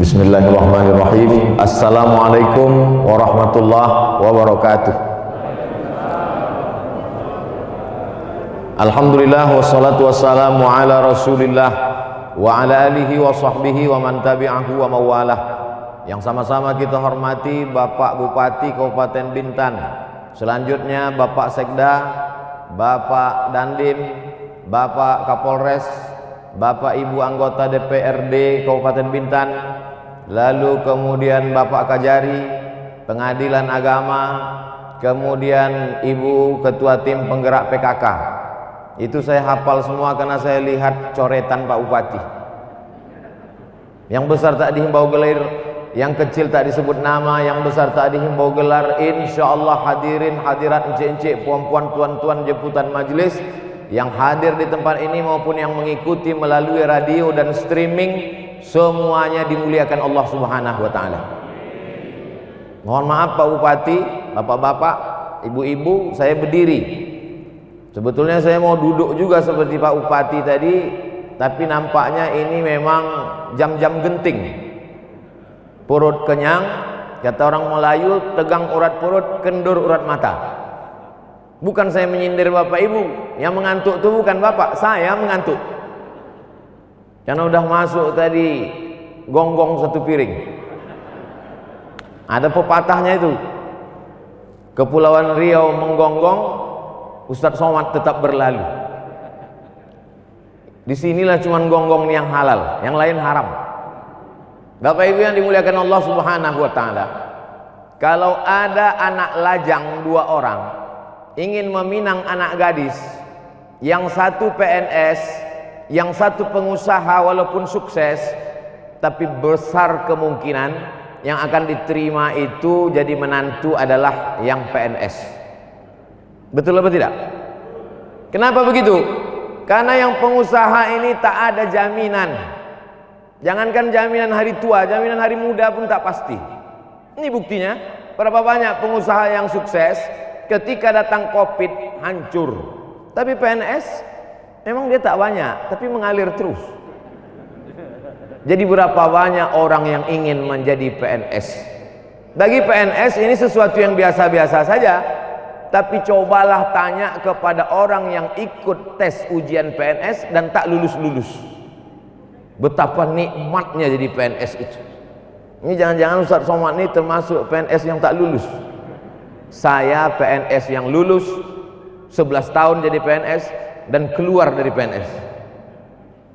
Bismillahirrahmanirrahim. Assalamualaikum warahmatullahi wabarakatuh. Alhamdulillah wassalatu wassalamu ala rasulillah wa ala alihi wa sahbihi wa man tabi'ahu wa mawalah. Yang sama-sama kita hormati Bapak Bupati Kabupaten Bintan, selanjutnya Bapak Sekda, Bapak Dandim, Bapak Kapolres, Bapak Ibu anggota DPRD Kabupaten Bintan, lalu kemudian Bapak Kajari Pengadilan Agama, kemudian Ibu Ketua Tim Penggerak PKK. Itu saya hafal semua karena saya lihat coretan Pak Bupati. Yang besar tak dihimbau gelar, yang kecil tak disebut nama, yang besar tak dihimbau gelar. Insyaallah hadirin hadirat, encik-encik, puan-puan, tuan-tuan, jemputan majelis yang hadir di tempat ini maupun yang mengikuti melalui radio dan streaming, semuanya dimuliakan Allah Subhanahu wa taala. Mohon maaf Pak Bupati, bapak-bapak, ibu-ibu, saya berdiri. Sebetulnya saya mau duduk juga seperti Pak Bupati tadi, tapi nampaknya ini memang jam-jam genting. Perut kenyang, kata orang Melayu, tegang urat perut, kendur urat mata. Bukan saya menyindir Bapak Ibu, yang mengantuk itu bukan Bapak, saya mengantuk. Karena udah masuk tadi gonggong satu piring. Ada pepatahnya itu. Kepulauan Riau menggonggong, Ustadz Somad tetap berlalu. Disinilah cuman gonggong yang halal, yang lain haram. Bapak Ibu yang dimuliakan Allah Subhanahu wa taala, kalau ada anak lajang 2 orang ingin meminang anak gadis, yang satu PNS, yang satu pengusaha walaupun sukses, tapi besar kemungkinan yang akan diterima itu jadi menantu adalah yang PNS. Betul apa tidak? Kenapa begitu? Karena yang pengusaha ini tak ada jaminan. Jangankan jaminan hari tua, jaminan hari muda pun tak pasti. Ini buktinya, berapa banyak pengusaha yang sukses ketika datang Covid hancur. Tapi PNS memang dia tak banyak, tapi mengalir terus. Jadi berapa banyak orang yang ingin menjadi PNS? Bagi PNS ini sesuatu yang biasa-biasa saja. Tapi cobalah tanya kepada orang yang ikut tes ujian PNS dan tak lulus-lulus, betapa nikmatnya jadi PNS itu. Ini jangan-jangan Ustadz Somad ini termasuk PNS yang tak lulus. Saya PNS yang lulus 11 tahun jadi PNS dan keluar dari PNS.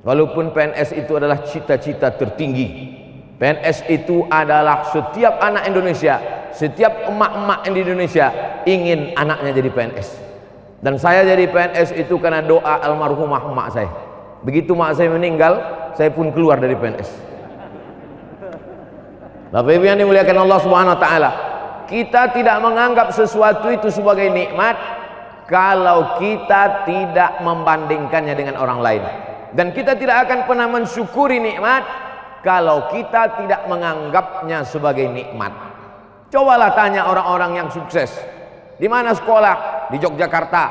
Walaupun PNS itu adalah cita-cita tertinggi. PNS itu adalah setiap anak Indonesia, setiap emak-emak di Indonesia ingin anaknya jadi PNS. Dan saya jadi PNS itu karena doa almarhumah emak saya. Begitu emak saya meninggal, saya pun keluar dari PNS. Bapak Ibu yang dimuliakan Allah Subhanahu wa taala, kita tidak menganggap sesuatu itu sebagai nikmat kalau kita tidak membandingkannya dengan orang lain. Dan kita tidak akan pernah mensyukuri nikmat kalau kita tidak menganggapnya sebagai nikmat. Cobalah tanya orang-orang yang sukses. Di mana sekolah? Di Yogyakarta.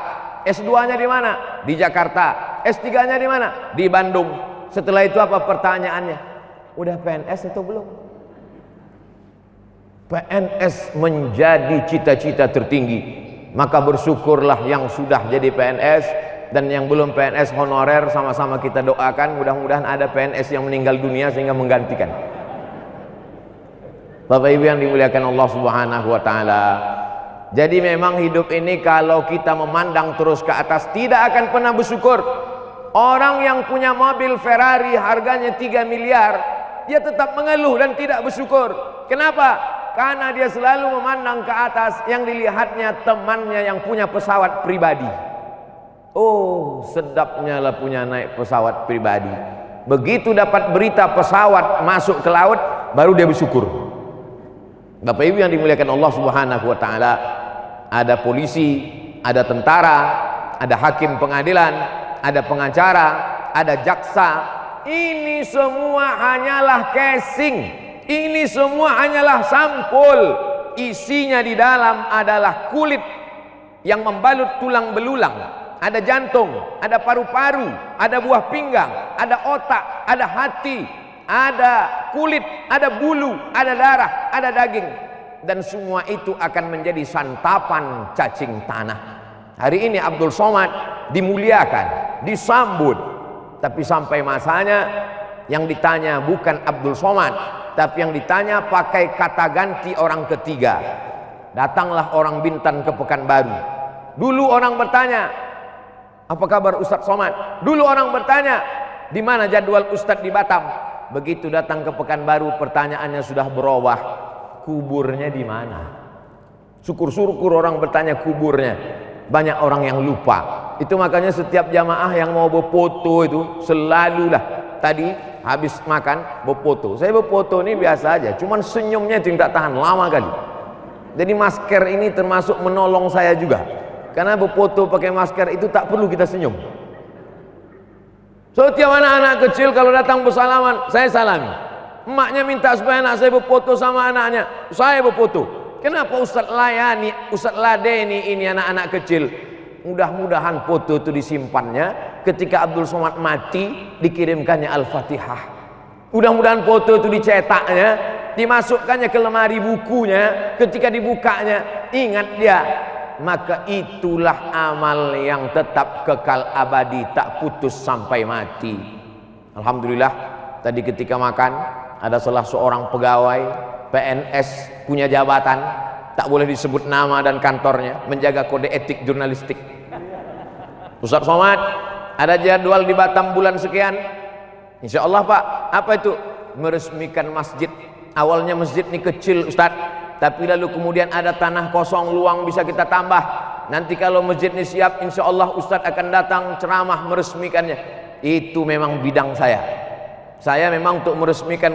S2-nya di mana? Di Jakarta. S3-nya di mana? Di Bandung. Setelah itu apa pertanyaannya? Udah PNS atau belum? PNS menjadi cita-cita tertinggi. Maka bersyukurlah yang sudah jadi PNS, dan yang belum PNS honorer, sama-sama kita doakan mudah-mudahan ada PNS yang meninggal dunia sehingga menggantikan. Bapak Ibu yang dimuliakan Allah Subhanahu wa taala, jadi memang hidup ini kalau kita memandang terus ke atas tidak akan pernah bersyukur. Orang yang punya mobil Ferrari harganya 3 miliar, dia tetap mengeluh dan tidak bersyukur. Kenapa? Karena dia selalu memandang ke atas, yang dilihatnya temannya yang punya pesawat pribadi. Oh, sedapnya lah punya naik pesawat pribadi. Begitu dapat berita pesawat masuk ke laut, baru dia bersyukur. Bapak Ibu yang dimuliakan Allah Subhanahu wa taala, ada polisi, ada tentara, ada hakim pengadilan, ada pengacara, ada jaksa. Ini semua hanyalah casing. Ini semua hanyalah sampul. Isinya di dalam adalah kulit yang membalut tulang belulang. Ada jantung, ada paru-paru, ada buah pinggang, ada otak, ada hati, ada kulit, ada bulu, ada darah, ada daging, dan semua itu akan menjadi santapan cacing tanah. Hari ini Abdul Somad dimuliakan, disambut, tapi sampai masanya yang ditanya bukan Abdul Somad, tapi yang ditanya pakai kata ganti orang ketiga. Datanglah orang Bintan ke Pekanbaru. Dulu orang bertanya, apa kabar Ustadz Somad? Dulu orang bertanya, di mana jadwal Ustadz di Batam? Begitu datang ke Pekanbaru, pertanyaannya sudah berubah, kuburnya di mana? Syukur-syukur orang bertanya kuburnya. Banyak orang yang lupa. Itu makanya setiap jamaah yang mau berfoto itu selalulah tadi habis makan berfoto. Saya berfoto ini biasa aja, cuman senyumnya itu tidak tahan lama kali. Jadi masker ini termasuk menolong saya juga, karena berfoto pakai masker itu tak perlu kita senyum. Setiap anak-anak kecil kalau datang bersalaman, saya salami. Emaknya minta supaya anak saya berfoto sama anaknya, saya berfoto. Kenapa Ustadz layani, Ustadz ladeni ini anak-anak kecil? Mudah-mudahan foto itu disimpannya, ketika Abdul Somad mati dikirimkannya Al-Fatihah. Mudah-mudahan foto itu dicetaknya, dimasukkannya ke lemari bukunya, ketika dibukanya ingat dia. Maka itulah amal yang tetap kekal abadi, tak putus sampai mati. Alhamdulillah, tadi ketika makan ada salah seorang pegawai PNS punya jabatan, tak boleh disebut nama dan kantornya, menjaga kode etik jurnalistik. Ustadz Somad, ada jadwal di Batam bulan sekian. Insya Allah Pak, apa itu? Meresmikan masjid. Awalnya masjid ini kecil Ustadz, tapi lalu kemudian ada tanah kosong luang bisa kita tambah. Nanti kalau masjid ini siap, insya Allah Ustadz akan datang ceramah meresmikannya. Itu memang bidang saya. Saya memang untuk meresmikan,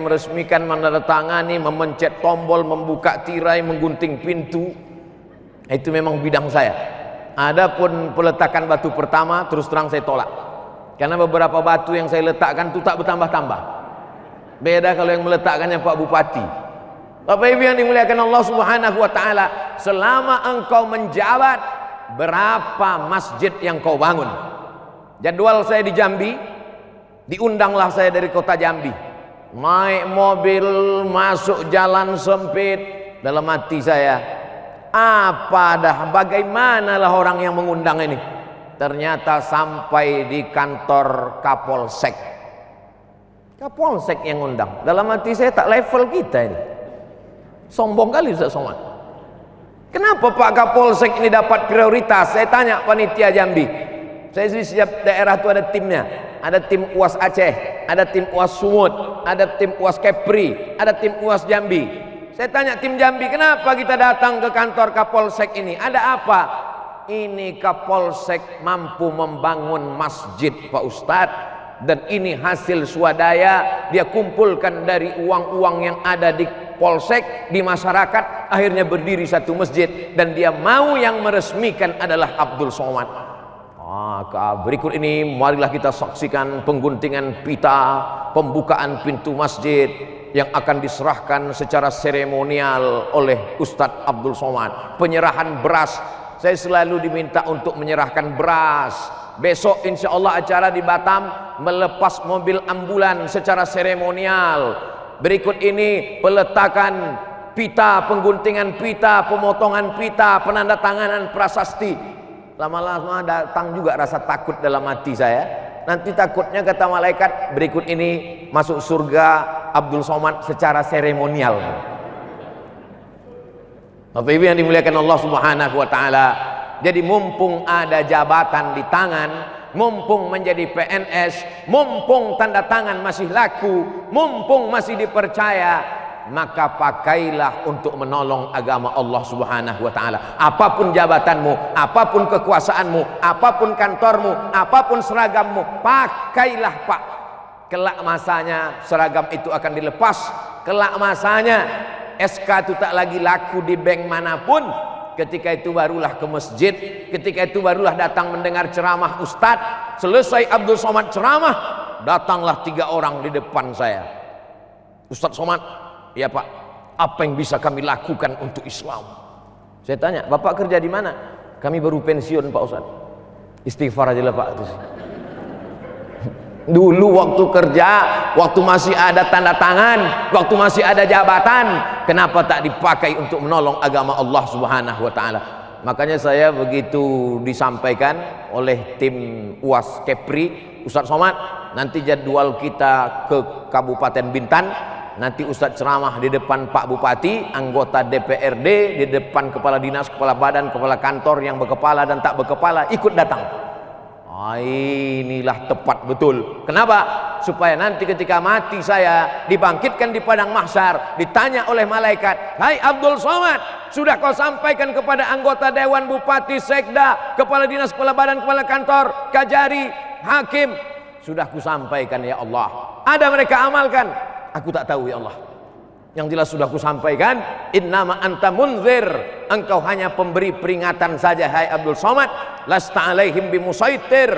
menandatangani, memencet tombol, membuka tirai, menggunting pintu, itu memang bidang saya. Adapun peletakan batu pertama, terus terang saya tolak, karena beberapa batu yang saya letakkan itu tak bertambah-tambah. Beda kalau yang meletakkannya Pak Bupati. Bapak Ibu yang dimuliakan Allah Subhanahu wa Ta'ala, selama engkau menjabat, berapa masjid yang kau bangun? Jadwal saya di Jambi, diundanglah saya dari kota Jambi, naik mobil masuk jalan sempit. Dalam hati saya, apa dah, bagaimanalah orang yang mengundang ini? Ternyata sampai di kantor Kapolsek. Kapolsek yang undang. Dalam hati saya, tak level kita ini. Sombong kali Ustaz Somad. Kenapa Pak Kapolsek ini dapat prioritas? Saya tanya panitia Jambi. Saya di setiap daerah itu ada timnya. Ada tim UAS Aceh, ada tim UAS Sumut, ada tim UAS Kepri, ada tim UAS Jambi. Saya tanya tim Jambi, kenapa kita datang ke kantor Kapolsek ini? Ada apa? Ini Kapolsek mampu membangun masjid Pak Ustadz, dan ini hasil swadaya dia kumpulkan dari uang-uang yang ada di Polsek, di masyarakat, akhirnya berdiri satu masjid, dan dia mau yang meresmikan adalah Abdul Somad. Berikut ini marilah kita saksikan pengguntingan pita, pembukaan pintu masjid yang akan diserahkan secara seremonial oleh Ustadz Abdul Somad. Penyerahan beras, saya selalu diminta untuk menyerahkan beras. Besok insya Allah acara di Batam, melepas mobil ambulan secara seremonial. Berikut ini peletakan pita, pengguntingan pita, pemotongan pita, penandatanganan prasasti. Lama-lama datang juga rasa takut dalam hati saya. Nanti takutnya kata malaikat, berikut ini masuk surga Abdul Somad secara seremonial. Bapak Ibu yang dimuliakan Allah Subhanahu wa Ta'ala, jadi mumpung ada jabatan di tangan, mumpung menjadi PNS, mumpung tanda tangan masih laku, mumpung masih dipercaya, maka pakailah untuk menolong agama Allah Subhanahu wa Ta'ala. Apapun jabatanmu, apapun kekuasaanmu, apapun kantormu, apapun seragammu, pakailah Pak. Kelak masanya seragam itu akan dilepas. Kelak masanya SK itu tak lagi laku di bank manapun. Ketika itu barulah ke masjid, ketika itu barulah datang mendengar ceramah Ustadz. Selesai Abdul Somad ceramah, datanglah 3 orang di depan saya. Ustadz Somad, ya Pak, apa yang bisa kami lakukan untuk Islam? Saya tanya, Bapak kerja di mana? Kami baru pensiun Pak Ustadz. Istighfar aja lah Pak. Dulu waktu kerja, waktu masih ada tanda tangan, waktu masih ada jabatan, kenapa tak dipakai untuk menolong agama Allah Subhanahu wa taala? Makanya saya begitu disampaikan oleh tim UAS Kepri, Ustadz Somad, nanti jadwal kita ke Kabupaten Bintan, nanti Ustadz ceramah di depan Pak Bupati, anggota DPRD, di depan kepala dinas, kepala badan, kepala kantor yang berkepala dan tak berkepala ikut datang. Inilah tepat betul. Kenapa? Supaya nanti ketika mati saya dibangkitkan di padang mahsyar, ditanya oleh malaikat, "Hai Abdul Somad, sudah kau sampaikan kepada anggota dewan, bupati, sekda, kepala dinas, kepala badan, kepala kantor, kajari, hakim?" Sudah kusampaikan ya Allah. Ada mereka amalkan? Aku tak tahu ya Allah. Yang jelas sudah kusampaikan, innama anta munzir, engkau hanya pemberi peringatan saja hai Abdul Somad, lasta alaihim bimusaitir,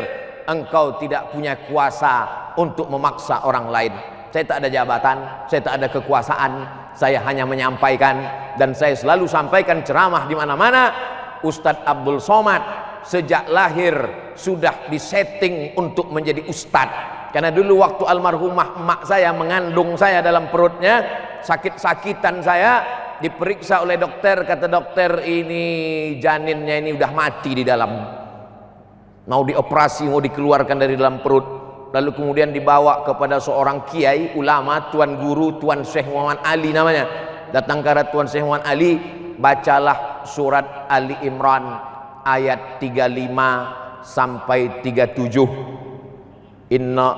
engkau tidak punya kuasa untuk memaksa orang lain. Saya tak ada jabatan, saya tak ada kekuasaan, saya hanya menyampaikan, dan saya selalu sampaikan ceramah di mana-mana. Ustadz Abdul Somad sejak lahir sudah disetting untuk menjadi ustadz. Karena dulu waktu almarhumah emak saya mengandung saya dalam perutnya, sakit-sakitan saya, diperiksa oleh dokter, kata dokter ini janinnya ini udah mati di dalam, mau dioperasi, mau dikeluarkan dari dalam perut. Lalu kemudian dibawa kepada seorang kiai ulama, Tuan Guru, Tuan Syekh Muhammad Ali namanya. Datang ke arah Tuan Syekh Muhammad Ali, bacalah surat Ali Imran ayat 35 sampai 37. Inna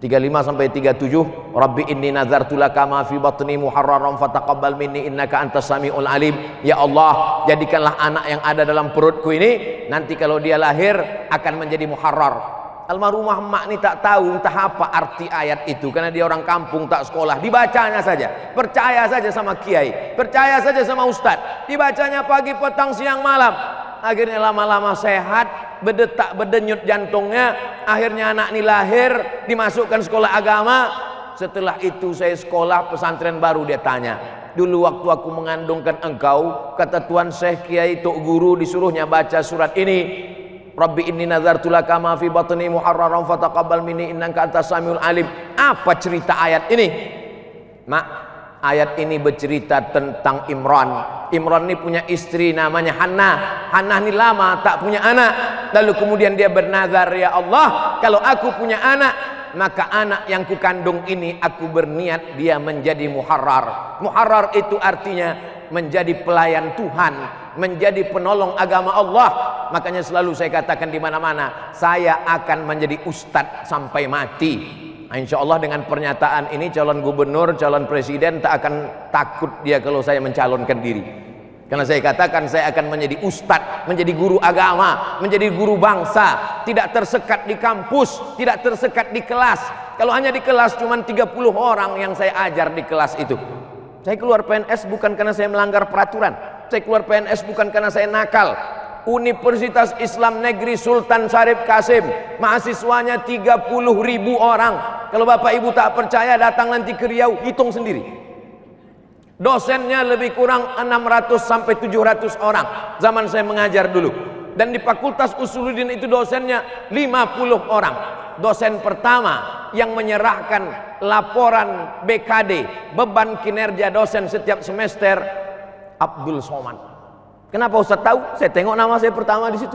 35 sampai 37, Rabbi inni nazartu laka ma fi batni muharraran fataqabbal minni innaka antas samiul alim. Ya Allah, jadikanlah anak yang ada dalam perutku ini nanti kalau dia lahir akan menjadi muharrar. Almarhumah emak ini tak tahu entah apa arti ayat itu, karena dia orang kampung tak sekolah, dibacanya saja, percaya saja sama kiai, percaya saja sama ustadz, dibacanya pagi, petang, siang, malam. Akhirnya lama-lama sehat, berdetak berdenyut jantungnya. Akhirnya anak ini lahir, dimasukkan sekolah agama. Setelah itu saya sekolah pesantren baru. Dia tanya, dulu waktu aku mengandungkan engkau, kata Tuan Syekh Kiai Tok Guru disuruhnya baca surat ini, Rabbi inni nazartu laka ma fi batni muharraran fataqabbal minni innaka antas samiul alim. Apa cerita ayat ini? Mak, ayat ini bercerita tentang Imran. Imran ini punya istri namanya Hannah. Hannah ini lama tak punya anak. Lalu kemudian dia bernazar, ya Allah, kalau aku punya anak, maka anak yang kukandung ini aku berniat dia menjadi muharrar. Muharrar itu artinya menjadi pelayan Tuhan, menjadi penolong agama Allah. Makanya selalu saya katakan di mana-mana, saya akan menjadi ustadz sampai mati. Insya Allah dengan pernyataan ini calon gubernur, calon presiden tak akan takut dia kalau saya mencalonkan diri. Karena saya katakan saya akan menjadi ustadz, menjadi guru agama, menjadi guru bangsa. Tidak tersekat di kampus, tidak tersekat di kelas. Kalau hanya di kelas cuma 30 orang yang saya ajar di kelas itu. Saya keluar PNS bukan karena saya melanggar peraturan. Saya keluar PNS bukan karena saya nakal. Universitas Islam Negeri Sultan Syarif Kasim, mahasiswanya 30.000 orang. Kalau Bapak Ibu tak percaya, datang nanti ke Riau, hitung sendiri. Dosennya lebih kurang 600 sampai 700 orang zaman saya mengajar dulu. Dan di Fakultas Usuluddin itu dosennya 50 orang. Dosen pertama yang menyerahkan laporan BKD, beban kinerja dosen setiap semester, Abdul Somad. Kenapa Ustaz tahu? Saya tengok nama saya pertama di situ.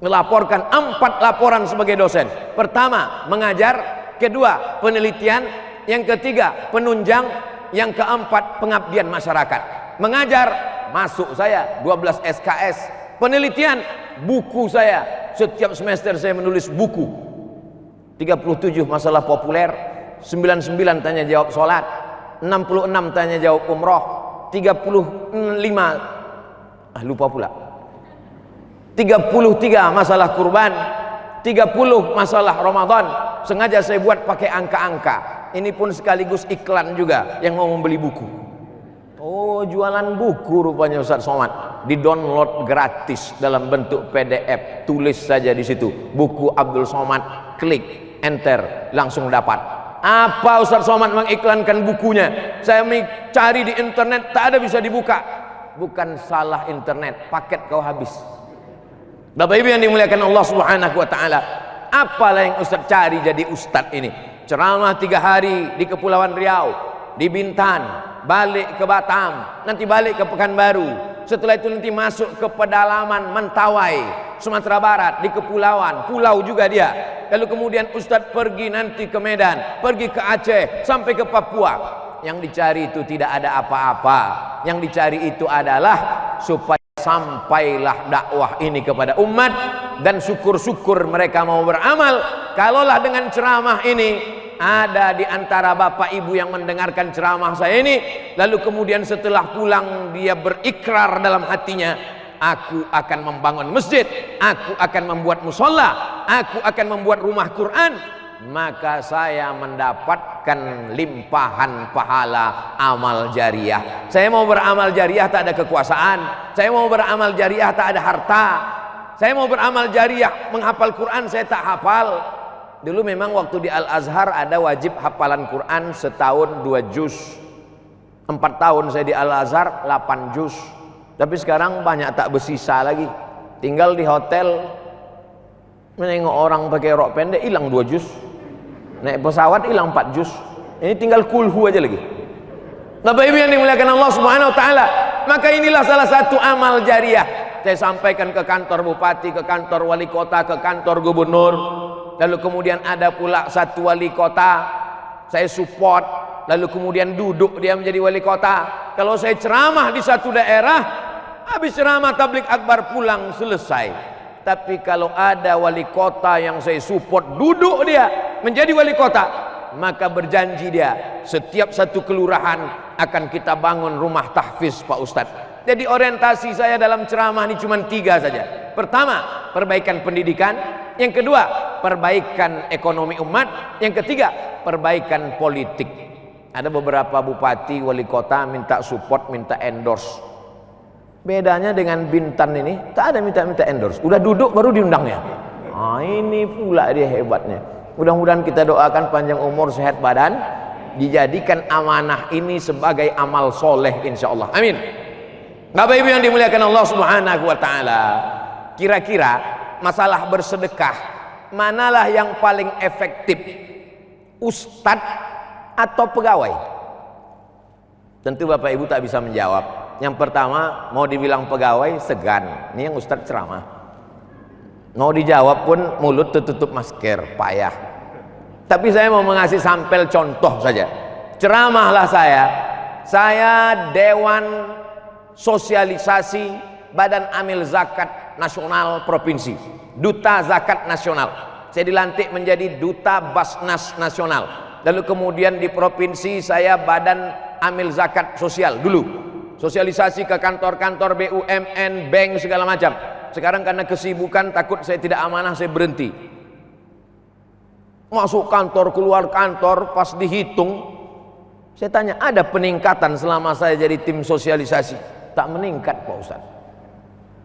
Melaporkan 4 laporan sebagai dosen. Pertama, mengajar. Kedua, penelitian. Yang ketiga, penunjang. Yang keempat, pengabdian masyarakat. Mengajar, masuk saya 12 SKS. Penelitian, buku saya. Setiap semester saya menulis buku. 37 masalah populer, 99 tanya jawab sholat, 66 tanya jawab umroh, 35 lupa pula, 33 masalah kurban, 30 masalah Ramadan. Sengaja saya buat pakai angka-angka. Ini pun sekaligus iklan juga yang mau membeli buku. Oh, jualan buku rupanya Ustaz Somad. Di-download gratis dalam bentuk PDF. Tulis saja di situ, buku Abdul Somad, klik enter, langsung dapat. Apa Ustaz Somad mengiklankan bukunya? Saya cari di internet, tak ada bisa dibuka. Bukan salah internet, paket kau habis. Bapak Ibu yang dimuliakan Allah Subhanahu wa taala, Apalah yang Ustaz cari jadi Ustaz ini? Ceramah 3 hari di Kepulauan Riau, di Bintan, balik ke Batam, nanti balik ke Pekanbaru. Setelah itu nanti masuk ke pedalaman Mentawai, Sumatera Barat, di kepulauan, pulau juga dia. Lalu kemudian Ustaz pergi nanti ke Medan, pergi ke Aceh, sampai ke Papua. Yang dicari itu tidak ada apa-apa. Yang dicari itu adalah supaya sampailah dakwah ini kepada umat, dan syukur-syukur mereka mau beramal. Kalaulah dengan ceramah ini ada di antara bapak ibu yang mendengarkan ceramah saya ini, lalu kemudian setelah pulang dia berikrar dalam hatinya, aku akan membangun masjid, aku akan membuat musola, aku akan membuat rumah Quran, maka saya mendapatkan limpahan pahala amal jariah. Saya mau beramal jariah tak ada kekuasaan, saya mau beramal jariah tak ada harta, saya mau beramal jariah menghafal Quran saya tak hafal. Dulu memang waktu di Al-Azhar ada wajib hafalan Quran setahun 2 juz. 4 tahun saya di Al-Azhar 8 juz. Tapi sekarang banyak tak bersisa lagi. Tinggal di hotel menengok orang pakai rok pendek hilang 2 juz. Naik pesawat hilang 4 juz. Ini tinggal kulhu aja lagi. Bapak Ibu yang dimuliakan Allah Subhanahu wa taala, maka inilah salah satu amal jariah. Saya sampaikan ke kantor bupati, ke kantor wali kota, ke kantor gubernur. Lalu kemudian ada pula satu wali kota saya support, lalu kemudian duduk dia menjadi wali kota. Kalau saya ceramah di satu daerah, habis ceramah tabligh akbar pulang selesai. Tapi kalau ada wali kota yang saya support, duduk dia menjadi wali kota, maka berjanji dia setiap satu kelurahan akan kita bangun rumah tahfiz Pak Ustadz. Jadi orientasi saya dalam ceramah ini cuma 3 saja. Pertama, perbaikan pendidikan. Yang kedua, perbaikan ekonomi umat. Yang ketiga, perbaikan politik. Ada beberapa bupati, wali kota minta support, minta endorse. Bedanya dengan Bintan ini, tak ada minta-minta endorse. Udah duduk baru diundangnya. Ini pula dia hebatnya. Mudah-mudahan kita doakan panjang umur, sehat badan, dijadikan amanah ini sebagai amal soleh insya Allah. Amin. Bapak Ibu yang dimuliakan Allah Subhanahu wa taala, kira-kira masalah bersedekah manalah yang paling efektif, ustadz atau pegawai? Tentu Bapak Ibu tak bisa menjawab. Yang pertama, mau dibilang pegawai segan, ini yang ustadz ceramah. Mau dijawab pun mulut tertutup masker, payah. Tapi saya mau mengasih sampel contoh saja. Ceramahlah saya Dewan Sosialisasi Badan Amil Zakat Nasional Provinsi, Duta Zakat Nasional. Saya dilantik menjadi Duta Basnas Nasional. Lalu kemudian di provinsi saya Badan Amil Zakat Sosial dulu. Sosialisasi ke kantor-kantor BUMN, bank segala macam. Sekarang karena kesibukan takut saya tidak amanah, saya berhenti. Masuk kantor, keluar kantor, pas dihitung saya tanya, ada peningkatan selama saya jadi tim sosialisasi? Tak meningkat Pak Ustaz.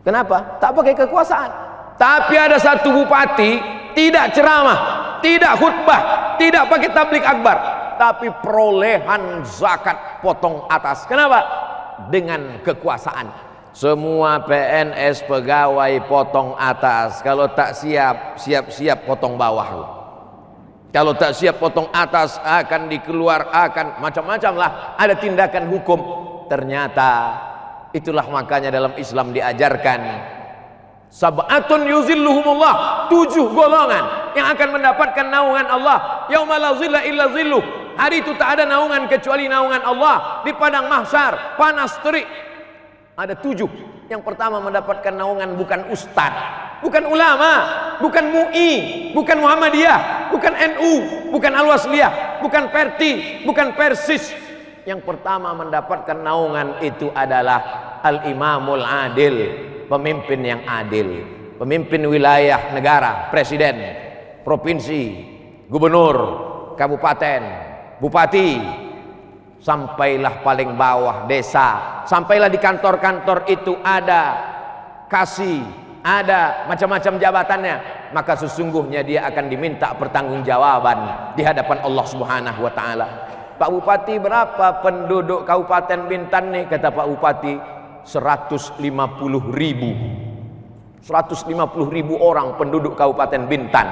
Kenapa? Tak pakai kekuasaan. Tapi ada satu bupati tidak ceramah, tidak khutbah, tidak pakai tabligh akbar, tapi perolehan zakat potong atas. Kenapa? Dengan kekuasaan. Semua PNS pegawai potong atas. Kalau tak siap, siap-siap potong bawah. Kalau tak siap potong atas akan dikeluar, akan macam-macam lah, ada tindakan hukum. Ternyata itulah makanya dalam Islam diajarkan sab'atun yuzilluhumullah, 7 golongan yang akan mendapatkan naungan Allah. Yauma la zilla illa zilluh, hari itu tak ada naungan kecuali naungan Allah. Di padang mahsyar panas terik. Ada 7. Yang pertama mendapatkan naungan bukan ustad, bukan ulama, bukan MUI, bukan Muhammadiyah, bukan NU, bukan Al-Wasliyah, bukan Perti, bukan Persis. Yang pertama mendapatkan naungan itu adalah Al-Imamul Adil, pemimpin yang adil, pemimpin wilayah negara, presiden, provinsi, gubernur, kabupaten, bupati, sampailah paling bawah desa, sampailah di kantor-kantor itu ada kasih, ada macam-macam jabatannya, maka sesungguhnya dia akan diminta pertanggungjawaban di hadapan Allah Subhanahu wa taala. Pak Bupati, berapa penduduk Kabupaten Bintan nih? Kata Pak Bupati, 150.000. 150.000 orang penduduk Kabupaten Bintan.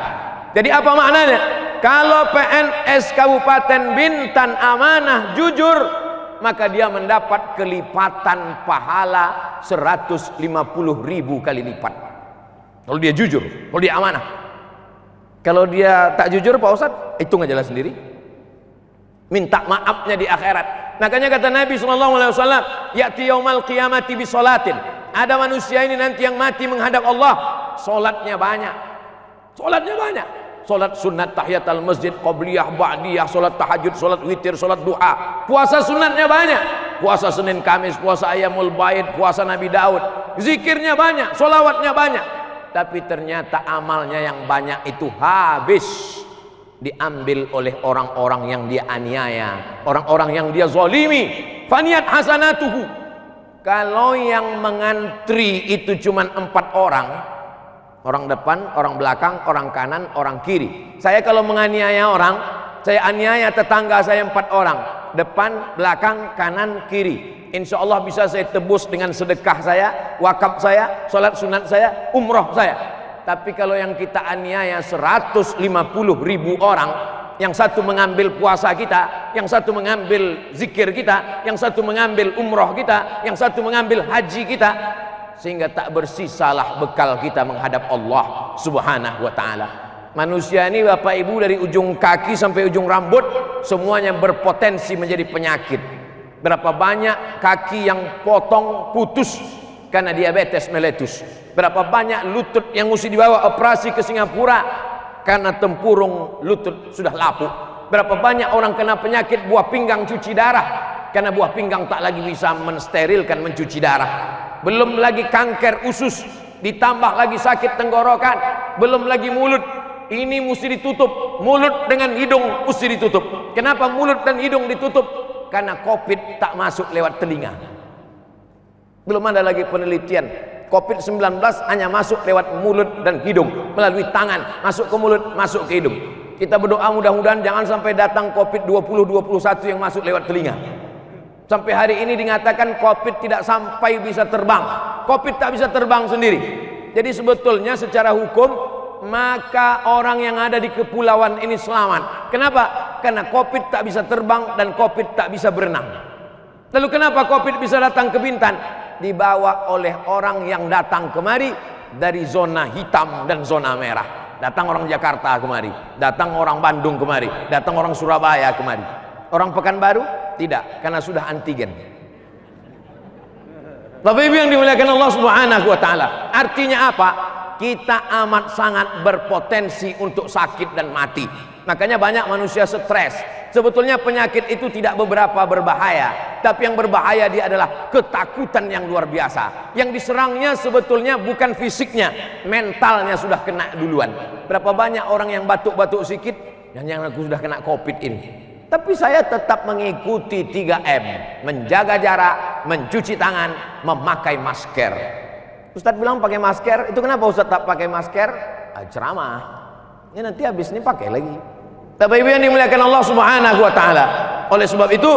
Jadi apa maknanya? Kalau PNS Kabupaten Bintan amanah jujur, maka dia mendapat kelipatan pahala 150.000 kali lipat. Kalau dia jujur, kalau dia amanah. Kalau dia tak jujur Pak Ustadz, hitung aja lah sendiri. Minta maafnya di akhirat. Makanya kata Nabi SAW, ya'ti yaumal qiyamati bisolatin. Ada manusia ini nanti yang mati menghadap Allah, solatnya banyak. Solatnya banyak. Solat sunat tahiyatul masjid, qabliyah, ba'diyah, solat tahajud, solat witir, solat duha. Puasa sunatnya banyak. Puasa Senin Kamis, puasa Ayyamul Baid, puasa Nabi Daud. Zikirnya banyak, solawatnya banyak. Tapi ternyata amalnya yang banyak itu habis diambil oleh orang-orang yang dia aniaya, orang-orang yang dia zalimi. Faniyat hasanatuhu. Kalau yang mengantri itu cuma 4 orang, orang depan, orang belakang, orang kanan, orang kiri. Saya kalau menganiaya orang, saya aniaya tetangga saya 4 orang, depan, belakang, kanan, kiri. Insya Allah bisa saya tebus dengan sedekah saya, wakaf saya, sholat sunat saya, umroh saya. Tapi kalau yang kita aniaya 150.000 orang, yang satu mengambil puasa kita, yang satu mengambil zikir kita, yang satu mengambil umroh kita, yang satu mengambil haji kita, sehingga tak bersisalah bekal kita menghadap Allah Subhanahu wa ta'ala. Manusia ini Bapak Ibu dari ujung kaki sampai ujung rambut semuanya berpotensi menjadi penyakit. Berapa banyak kaki yang potong putus karena diabetes meletus. Berapa banyak lutut yang mesti dibawa operasi ke Singapura karena tempurung lutut sudah lapuk. Berapa banyak orang kena penyakit buah pinggang cuci darah karena buah pinggang tak lagi bisa mensterilkan mencuci darah. Belum lagi kanker usus, ditambah lagi sakit tenggorokan, belum lagi mulut. Ini mesti ditutup, mulut dengan hidung mesti ditutup. Kenapa mulut dan hidung ditutup? Karena COVID tak masuk lewat telinga. Belum ada lagi penelitian. COVID-19 hanya masuk lewat mulut dan hidung, melalui tangan, masuk ke mulut, masuk ke hidung. Kita berdoa mudah-mudahan jangan sampai datang COVID-2021 yang masuk lewat telinga. Sampai hari ini dinyatakan COVID tidak sampai bisa terbang. COVID tak bisa terbang sendiri. Jadi sebetulnya secara hukum maka orang yang ada di kepulauan ini selamat. Kenapa? Karena COVID tak bisa terbang dan COVID tak bisa berenang. Lalu kenapa COVID bisa datang ke Bintan? Dibawa oleh orang yang datang kemari dari zona hitam dan zona merah. Datang orang Jakarta kemari, datang orang Bandung kemari, datang orang Surabaya kemari. Orang Pekanbaru tidak, karena sudah antigen. Bapak Ibu yang dimuliakan Allah Subhanahu wa ta'ala, artinya apa? Kita amat sangat berpotensi untuk sakit dan mati. Makanya banyak manusia stres. Sebetulnya penyakit itu tidak berbahaya, tapi yang berbahaya dia adalah ketakutan yang luar biasa. Yang diserangnya sebetulnya bukan fisiknya, mentalnya sudah kena duluan. Berapa banyak orang yang batuk-batuk sedikit, jangan aku sudah kena COVID ini. Tapi saya tetap mengikuti 3M, menjaga jarak, mencuci tangan, memakai masker. Ustadz bilang pakai masker, itu kenapa Ustadz tak pakai masker? Ceramah. Ini nanti habis ini pakai lagi. Bapak Ibu yang dimuliakan Allah Subhanahu wa ta'ala. Oleh sebab itu,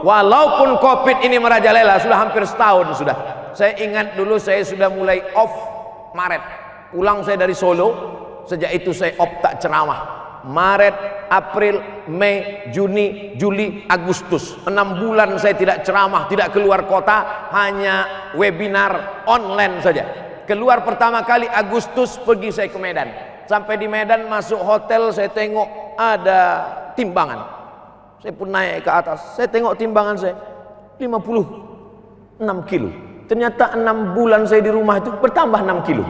walaupun COVID ini merajalela sudah hampir setahun sudah. Saya ingat dulu saya sudah mulai off Maret. Pulang saya dari Solo, sejak itu saya off tak ceramah. Maret, April, Mei, Juni, Juli, Agustus, 6 bulan saya tidak ceramah, tidak keluar kota, hanya webinar online saja. Keluar pertama kali Agustus, pergi saya ke Medan. Sampai di Medan masuk hotel, saya tengok ada timbangan. Saya pun naik ke atas, saya tengok timbangan saya 56 kilo. Ternyata 6 bulan saya di rumah itu bertambah 6 kilo.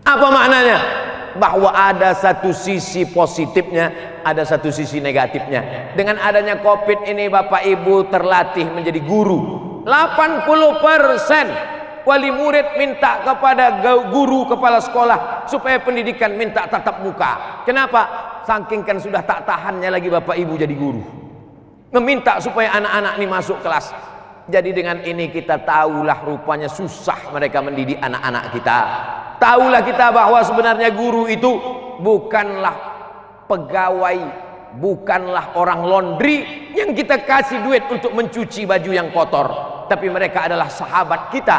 Apa maknanya? Bahwa ada satu sisi positifnya, ada satu sisi negatifnya. Dengan adanya COVID ini Bapak Ibu terlatih menjadi guru. 80% wali murid minta kepada guru kepala sekolah supaya pendidikan minta tatap muka. Kenapa? Saking kan sudah tak tahannya lagi Bapak Ibu jadi guru, meminta supaya anak-anak ini masuk kelas. Jadi dengan ini kita tahulah rupanya susah mereka mendidik anak-anak kita. Tahulah kita bahwa sebenarnya guru itu bukanlah pegawai, bukanlah orang laundry yang kita kasih duit untuk mencuci baju yang kotor, tapi mereka adalah sahabat kita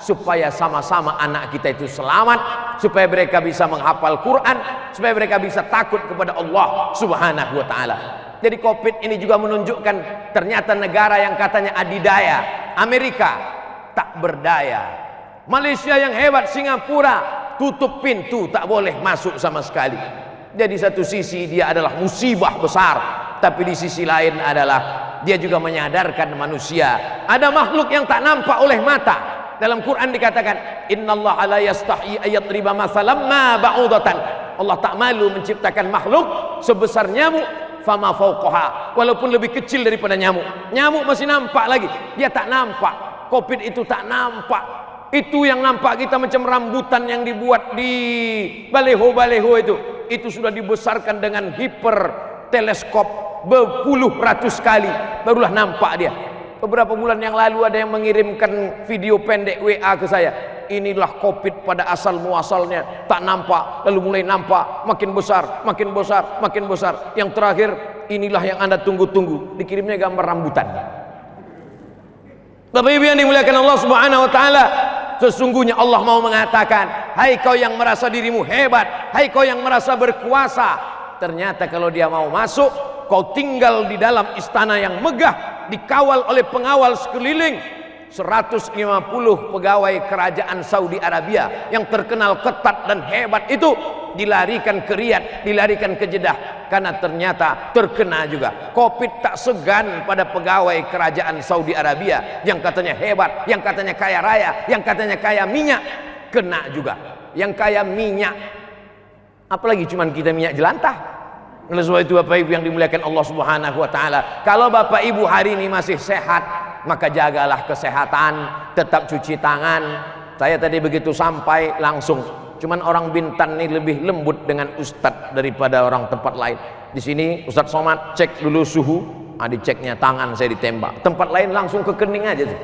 supaya sama-sama anak kita itu selamat, supaya mereka bisa menghafal Quran, supaya mereka bisa takut kepada Allah Subhanahu wa taala. Jadi Covid ini juga menunjukkan ternyata negara yang katanya adidaya, Amerika tak berdaya. Malaysia yang hebat, Singapura tutup pintu, tak boleh masuk sama sekali. Jadi satu sisi dia adalah musibah besar, tapi di sisi lain adalah dia juga menyadarkan manusia ada makhluk yang tak nampak oleh mata. Dalam Quran dikatakan, innallaha la yastahi ayatriba mathalam ma ba'udatan. Allah tak malu menciptakan makhluk sebesar nyamuk, fama fauqaha, walaupun lebih kecil daripada nyamuk. Nyamuk masih nampak lagi, dia tak nampak. Covid itu tak nampak. Itu yang nampak kita macam rambutan yang dibuat di baleho-baleho itu sudah dibesarkan dengan hiper teleskop berpuluh ratus kali barulah nampak dia. Beberapa bulan yang lalu ada yang mengirimkan video pendek WA ke saya. Inilah Covid pada asal muasalnya, tak nampak, lalu mulai nampak, makin besar, makin besar, makin besar. Yang terakhir, inilah yang Anda tunggu-tunggu. Dikirimnya gambar rambutan. Bapak Ibu yang dimuliakan Allah Subhanahu wa taala, sesungguhnya Allah mau mengatakan, hai kau yang merasa dirimu hebat, hai kau yang merasa berkuasa, ternyata kalau dia mau masuk, kau tinggal di dalam istana yang megah, dikawal oleh pengawal sekeliling. 150 pegawai kerajaan Saudi Arabia yang terkenal ketat dan hebat itu dilarikan ke Riyadh, dilarikan ke Jeddah, karena ternyata terkena juga. Covid tak segan pada pegawai kerajaan Saudi Arabia yang katanya hebat, yang katanya kaya raya, yang katanya kaya minyak, kena juga. Yang kaya minyak, apalagi cuman kita minyak jelantah. Oleh sebab itu Bapak Ibu yang dimuliakan Allah Subhanahu wa taala, kalau Bapak Ibu hari ini masih sehat, maka jagalah kesehatan, tetap cuci tangan. Saya tadi begitu sampai langsung, cuman orang Bintan ini lebih lembut dengan Ustadz daripada orang tempat lain. Di sini Ustadz Somad cek dulu suhu, diceknya tangan saya ditembak. Tempat lain langsung ke kening aja tuh.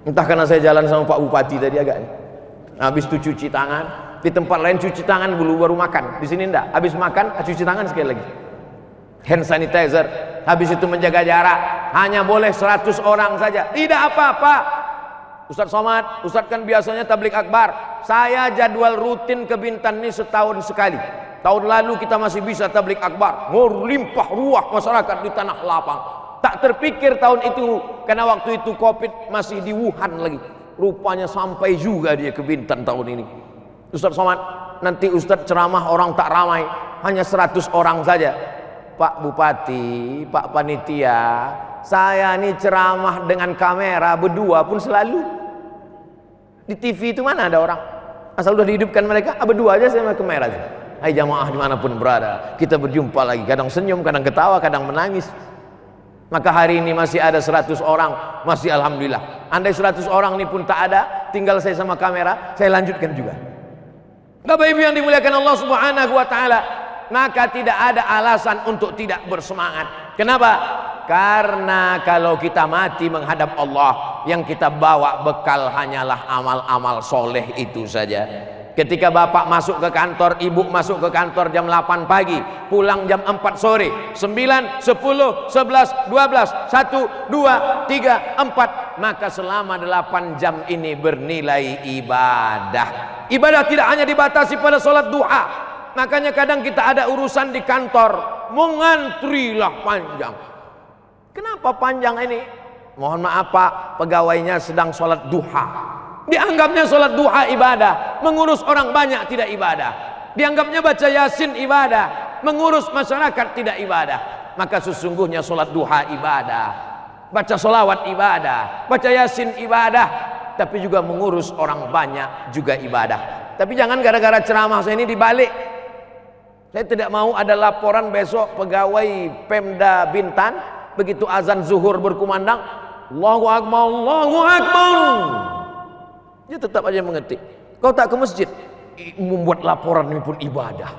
Entah karena saya jalan sama Pak Bupati tadi agaknya. Habis itu cuci tangan. Di tempat lain cuci tangan dulu baru makan. Di sini enggak. Habis makan cuci tangan sekali lagi. Hand sanitizer. Habis itu menjaga jarak. Hanya boleh 100 orang saja. Tidak apa-apa. Ustadz Somad, Ustadz kan biasanya tablik akbar. Saya jadwal rutin ke Bintan ini setahun sekali. Tahun lalu kita masih bisa tablik akbar. Limpah ruah masyarakat di tanah lapang. Tak terpikir tahun itu, karena waktu itu Covid masih di Wuhan lagi. Rupanya sampai juga dia ke Bintan tahun ini. Ustadz Somad, nanti Ustadz ceramah orang tak ramai, hanya 100 orang saja. Pak Bupati, Pak Panitia, saya ini ceramah dengan kamera berdua pun selalu. Di TV itu mana ada orang? Asal udah dihidupkan mereka, berdua aja saya sama kamera. Hai jamaah dimanapun berada, kita berjumpa lagi. Kadang senyum, kadang ketawa, kadang menangis. Maka hari ini masih ada 100 orang, masih alhamdulillah. Andai 100 orang ini pun tak ada, tinggal saya sama kamera, saya lanjutkan juga. Bapak Ibu yang dimuliakan Allah Subhanahu wa taala, maka tidak ada alasan untuk tidak bersemangat. Kenapa? Karena kalau kita mati menghadap Allah, yang kita bawa bekal hanyalah amal-amal soleh itu saja. Ketika bapak masuk ke kantor, ibu masuk ke kantor jam 8 pagi, pulang jam 4 sore, 9, 10, 11, 12, 1, 2, 3, 4, maka selama 8 jam ini bernilai ibadah. Ibadah tidak hanya dibatasi pada sholat duha. Makanya kadang kita ada urusan di kantor, mengantrilah panjang. Kenapa panjang ini? Mohon maaf Pak, pegawainya sedang sholat duha. Dianggapnya sholat duha ibadah, mengurus orang banyak tidak ibadah. Dianggapnya baca yasin ibadah, mengurus masyarakat tidak ibadah. Maka sesungguhnya sholat duha ibadah, baca sholawat ibadah, baca yasin ibadah, tapi juga mengurus orang banyak juga ibadah. Tapi jangan gara-gara ceramah saya ini dibalik. Saya tidak mau ada laporan besok pegawai Pemda Bintan, begitu azan zuhur berkumandang, Allahu Akbar, Allahu Akbar, dia tetap aja mengetik. Kau tak ke masjid, membuat laporan ini pun ibadah.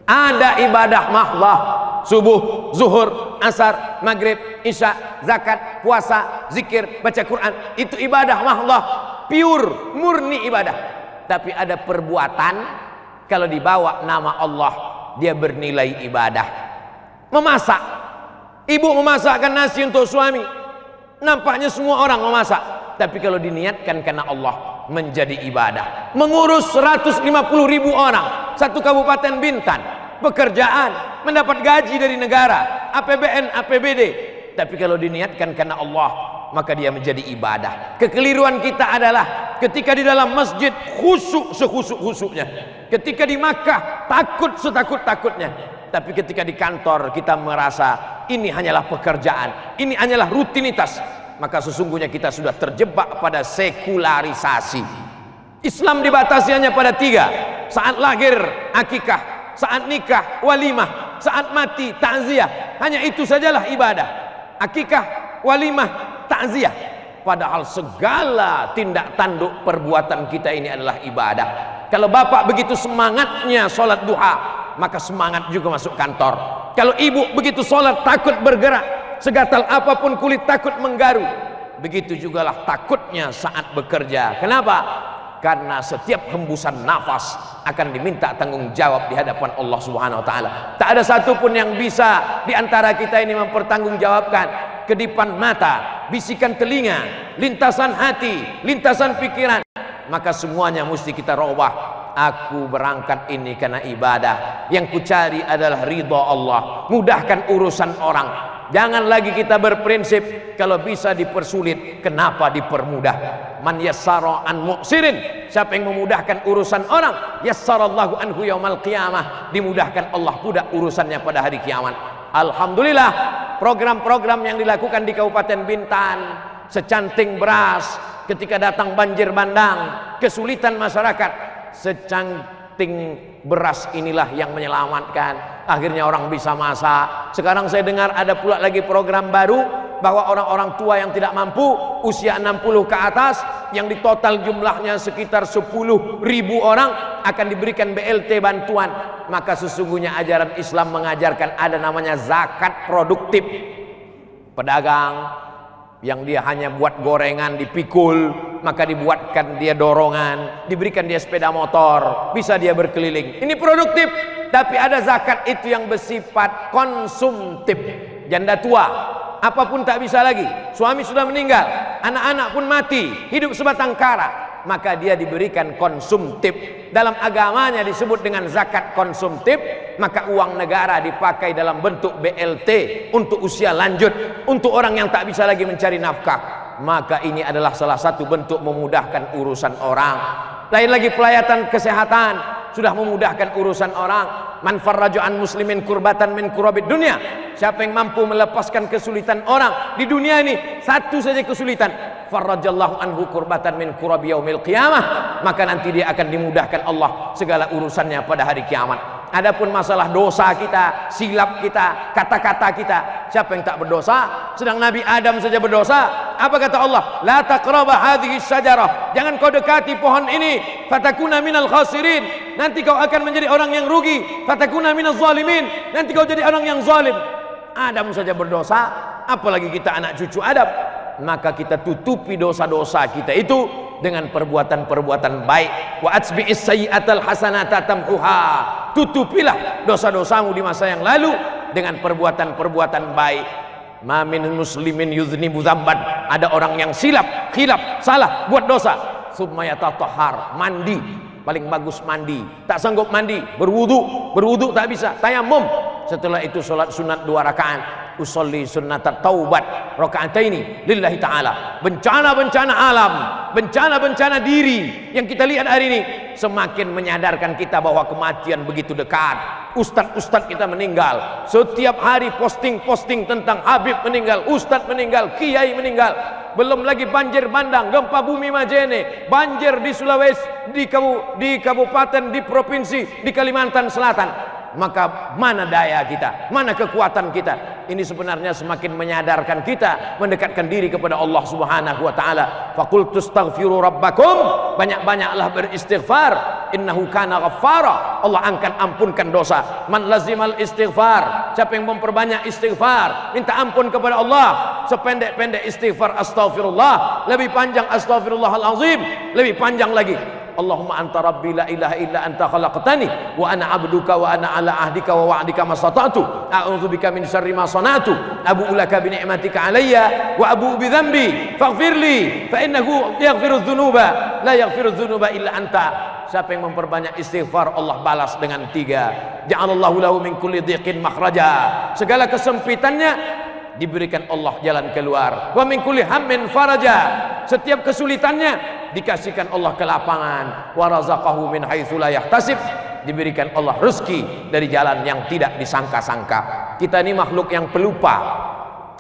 Ada ibadah mahlah, subuh, zuhur, asar, maghrib, isya, zakat, puasa, zikir, baca Quran, itu ibadah mahlah, pure, murni ibadah. Tapi ada perbuatan, kalau dibawa nama Allah, dia bernilai ibadah. Memasak, ibu memasakkan nasi untuk suami, nampaknya semua orang memasak. Tapi kalau diniatkan karena Allah menjadi ibadah. Mengurus 150.000 orang satu Kabupaten Bintan, pekerjaan, mendapat gaji dari negara, APBN, APBD. Tapi kalau diniatkan karena Allah, maka dia menjadi ibadah. Kekeliruan kita adalah ketika di dalam masjid khusyuk sekhusyuk-khusyuknya, ketika di Makkah takut setakut-takutnya, tapi ketika di kantor kita merasa ini hanyalah pekerjaan, ini hanyalah rutinitas, maka sesungguhnya kita sudah terjebak pada sekularisasi. Islam dibatasi hanya pada 3: saat lahir akikah, saat nikah walimah, saat mati takziah. Hanya itu sajalah ibadah: akikah, walimah, takziah. Padahal segala tindak tanduk perbuatan kita ini adalah ibadah. Kalau bapak begitu semangatnya sholat duha, maka semangat juga masuk kantor. Kalau ibu begitu sholat takut bergerak, segatal apapun kulit takut menggaru, begitu jugalah takutnya saat bekerja. Kenapa? Karena setiap hembusan nafas akan diminta tanggung jawab di hadapan Allah Subhanahu wa taala. Tak ada satupun yang bisa di antara kita ini mempertanggungjawabkan kedipan mata, bisikan telinga, lintasan hati, lintasan pikiran. Maka semuanya mesti kita robah. Aku berangkat ini karena ibadah. Yang kucari adalah ridha Allah. Mudahkan urusan orang. Jangan lagi kita berprinsip kalau bisa dipersulit, kenapa dipermudah? Man yassara an mu'sirin, siapa yang memudahkan urusan orang, yassarallahu anhu yaumal qiyamah, dimudahkan Allah pula urusannya pada hari kiamat. Alhamdulillah, program-program yang dilakukan di Kabupaten Bintan, secanting beras ketika datang banjir bandang, kesulitan masyarakat, secanting beras inilah yang menyelamatkan. Akhirnya orang bisa masak. Sekarang saya dengar ada pula lagi program baru bahwa orang-orang tua yang tidak mampu, usia 60 ke atas, yang di total jumlahnya sekitar 10.000 orang, akan diberikan BLT bantuan. Maka sesungguhnya ajaran Islam mengajarkan ada namanya zakat produktif. Pedagang yang dia hanya buat gorengan dipikul, maka dibuatkan dia dorongan, diberikan dia sepeda motor, bisa dia berkeliling. Ini produktif. Tapi ada zakat itu yang bersifat konsumtif. Janda tua, apapun tak bisa lagi, suami sudah meninggal, anak-anak pun mati, hidup sebatang kara, maka dia diberikan konsumtif. Dalam agamanya disebut dengan zakat konsumtif. Maka uang negara dipakai dalam bentuk BLT untuk usia lanjut, untuk orang yang tak bisa lagi mencari nafkah. Maka ini adalah salah satu bentuk memudahkan urusan orang. Lain lagi pelayanan kesehatan, sudah memudahkan urusan orang. Man farraju an muslimin kurbatan min kurabid dunia, siapa yang mampu melepaskan kesulitan orang di dunia ini, satu saja kesulitan, farrajallahu anhu kurbatan min kurabi yaumil qiyamah, maka nanti dia akan dimudahkan Allah segala urusannya pada hari kiamat. Adapun masalah dosa kita, silap kita, kata-kata kita, siapa yang tak berdosa? Sedang Nabi Adam saja berdosa. Apa kata Allah? La taqraba hadhihi syajarah, jangan kau dekati pohon ini, fatakuna minal khasirin, nanti kau akan menjadi orang yang rugi, fatakuna minaz zalimin, nanti kau jadi orang yang zalim. Adam saja berdosa, apalagi kita anak cucu Adam. Maka kita tutupi dosa-dosa kita itu dengan perbuatan-perbuatan baik. Wa atsbi'is sayyi'atal hasanata tamhuha, tutupilah dosa-dosamu di masa yang lalu dengan perbuatan-perbuatan baik. Ma min muslimin yuznibu dzamban, ada orang yang silap, khilaf, salah, buat dosa, summa yatatahhar, mandi, paling bagus mandi, tak sanggup mandi, berwudu tak bisa, tayammum, setelah itu sholat sunat 2 rakaat, usolli sunnatat taubat rakaataini lillahi ta'ala. Bencana-bencana alam, bencana-bencana diri yang kita lihat hari ini semakin menyadarkan kita bahwa kematian begitu dekat. Ustadz-ustadz kita meninggal, setiap hari posting-posting tentang Habib meninggal, ustadz meninggal, kiai meninggal. Belum lagi banjir bandang, gempa bumi Majene, banjir di Sulawesi, di kabupaten, di provinsi, di Kalimantan Selatan. Maka mana daya kita, mana kekuatan kita? Ini sebenarnya semakin menyadarkan kita, mendekatkan diri kepada Allah Subhanahu wa taala. Faqultu astaghfiru rabbakum, banyak-banyaklah beristighfar, innahu kana ghaffara, Allah akan ampunkan dosa. Man lazimal istighfar, siapa yang memperbanyak istighfar, minta ampun kepada Allah, sependek-pendek istighfar astaghfirullah, lebih panjang astaghfirullahalazim, lebih panjang lagi Allahumma anta rabbi la ilaha illa anta khalaqtani wa ana abduka wa ana ala ahdika wa wa'dika mastata'tu a'udzubika min syarri ma sana'tu abu'u laka bi ni'matika alayya wa abu'u bi dzambi faghfirli fa innahu yaghfiru dzunuba la yaghfiru dzunuba illa anta. Siapa yang memperbanyak istighfar, Allah balas dengan 3. Ja'alallahu lahu min kulli dhiqin makhraja. Segala kesempitannya diberikan Allah jalan keluar. Wa min kulli hammin faraja. Setiap kesulitannya dikasihkan Allah kelapangan. Wa razaqahu min haitsu la yahtasib. Diberikan Allah rezeki dari jalan yang tidak disangka-sangka. Kita ini makhluk yang pelupa.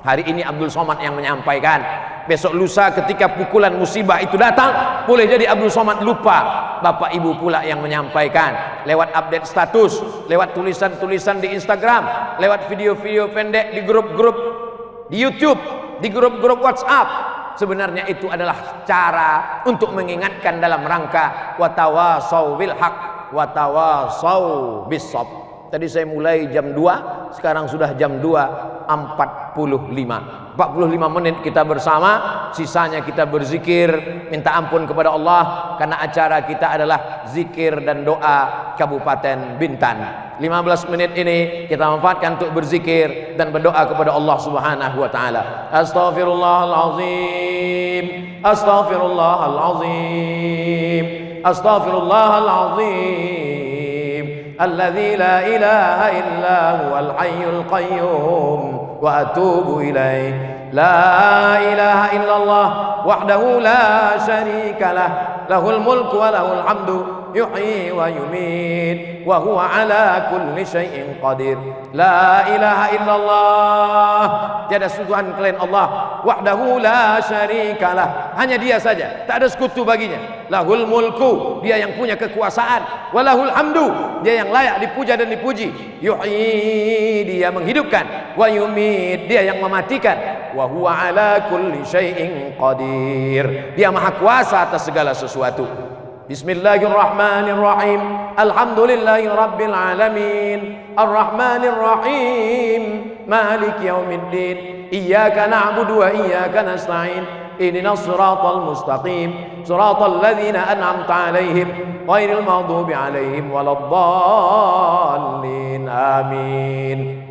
Hari ini Abdul Somad yang menyampaikan. Besok lusa ketika pukulan musibah itu datang, boleh jadi Abdul Somad lupa. Bapak ibu pula yang menyampaikan lewat update status, lewat tulisan-tulisan di Instagram, lewat video-video pendek di grup-grup di YouTube, di grup-grup WhatsApp. Sebenarnya itu adalah cara untuk mengingatkan dalam rangka watawasau bil haq watawasau bis sabr. Tadi saya mulai jam 2, sekarang sudah jam 2.45. 45 menit kita bersama, sisanya kita berzikir, minta ampun kepada Allah karena acara kita adalah zikir dan doa Kabupaten Bintan. 15 menit ini kita manfaatkan untuk berzikir dan berdoa kepada Allah Subhanahu wa taala. Astaghfirullahalazim. Astaghfirullahalazim. Astaghfirullahalazim. Alladzi la ilaha illa huwal hayyul qayyum wa atubu ilaih. La ilaha illallah wahdahu la syarika lah, lahul mulku wa lahul hamdu yuhyi wa yumiit wa huwa ala kulli syai'in qadir. La ilaha illallah, tiada Tuhan selain Allah, wahdahu la syarikalah, hanya Dia saja, tak ada sekutu baginya. Lahul mulku, Dia yang punya kekuasaan, walahul hamdu, Dia yang layak dipuja dan dipuji. Yuhyi, Dia menghidupkan, wa yumiit, Dia yang mematikan, wa huwa ala kulli syai'in qadir, Dia maha kuasa atas segala sesuatu. Bismillahirrahmanirrahim. Alhamdulillahi rabbil alamin. Arrahmanir rahim. Maliki yaumiddin. Iyyaka na'budu wa iyyaka nasta'in. Ihdinas siratal mustaqim. Siratal ladzina an'amta 'alaihim ghairil maghdubi 'alaihim waladdallin. Amin.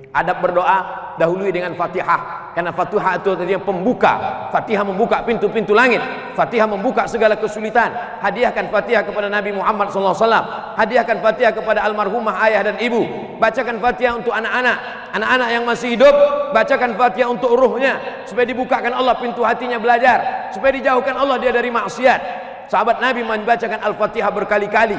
Adab berdoa dahului dengan Fatihah, karena Fatihah itu tadi pembuka. Fatihah membuka pintu-pintu langit. Fatihah membuka segala kesulitan. Hadiahkan Fatihah kepada Nabi Muhammad SAW. Hadiahkan Fatihah kepada almarhumah ayah dan ibu. Bacakan Fatihah untuk anak-anak. Anak-anak yang masih hidup, bacakan Fatihah untuk ruhnya, supaya dibukakan Allah pintu hatinya belajar, supaya dijauhkan Allah dia dari maksiat. Sahabat Nabi membacakan Al-Fatihah berkali-kali,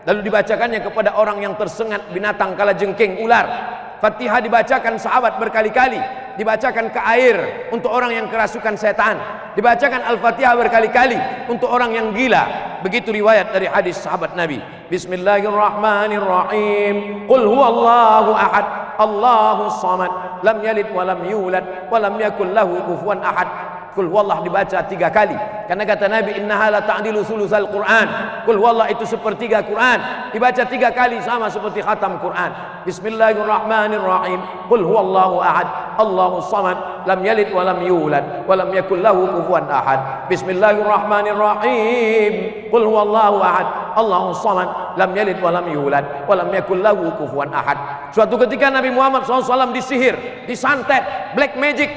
lalu dibacakannya kepada orang yang tersengat binatang kalajengking ular. Fatihah dibacakan sahabat berkali-kali, dibacakan ke air untuk orang yang kerasukan setan, dibacakan Al-Fatihah berkali-kali untuk orang yang gila. Begitu riwayat dari hadis sahabat Nabi. Bismillahirrahmanirrahim. Qul huwallahu ahad, Allahus samad, lam yalid wa lam yulad wa lam yakul lahu kufuwan ahad. Qul huwallah dibaca 3 kali, karena kata Nabi innaha la ta'dilu sulusal Quran. Qul huwallah itu sepertiga Quran, dibaca 3 kali sama seperti khatam Quran. Bismillahirrahmanirrahim. Qul huwallahu ahad, Allahus samad, lam yalid wa lam yulad wa lam yakul lahu kufuwan ahad. Bismillahirrahmanirrahim. Qul huwallahu ahad, Allahus samad, lam yalid wa lam yulad wa lam yakul lahu kufuwan ahad. Suatu ketika Nabi Muhammad SAW disihir, disantet, black magic.